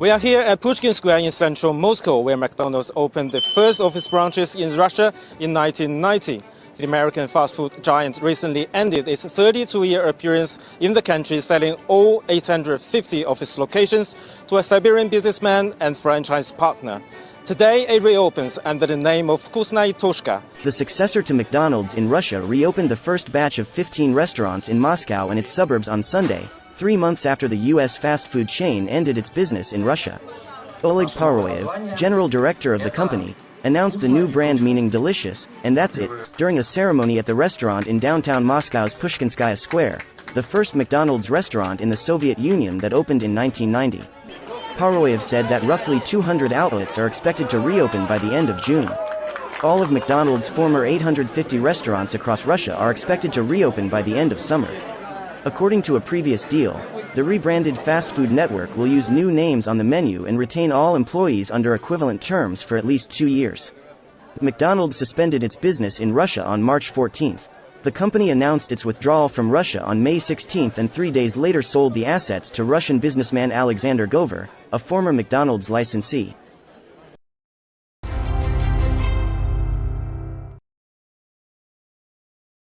We are here at Pushkin Square in central Moscow, where McDonald's opened the first office branches in Russia in 1990. The American fast food giant recently ended its 32-year appearance in the country, selling all 850 office locations to a Siberian businessman and franchise partner. Today, it reopens under the name of Vkусная Точка. The successor to McDonald's in Russia reopened the first batch of 15 restaurants in Moscow and its suburbs on Sunday, 3 months after the U.S. fast food chain ended its business in Russia. Oleg Paroyev, general director of the company, announced the new brand meaning delicious, and that's it, during a ceremony at the restaurant in downtown Moscow's Pushkinskaya Square, the first McDonald's restaurant in the Soviet Union that opened in 1990. Paroyev said that roughly 200 outlets are expected to reopen by the end of June. All of McDonald's former 850 restaurants across Russia are expected to reopen by the end of summer. According to a previous deal, the rebranded fast food network will use new names on the menu and retain all employees under equivalent terms for at least 2 years. McDonald's suspended its business in Russia on March 14. The company announced its withdrawal from Russia on May 16 and 3 days later sold the assets to Russian businessman Alexander Gover, a former McDonald's licensee.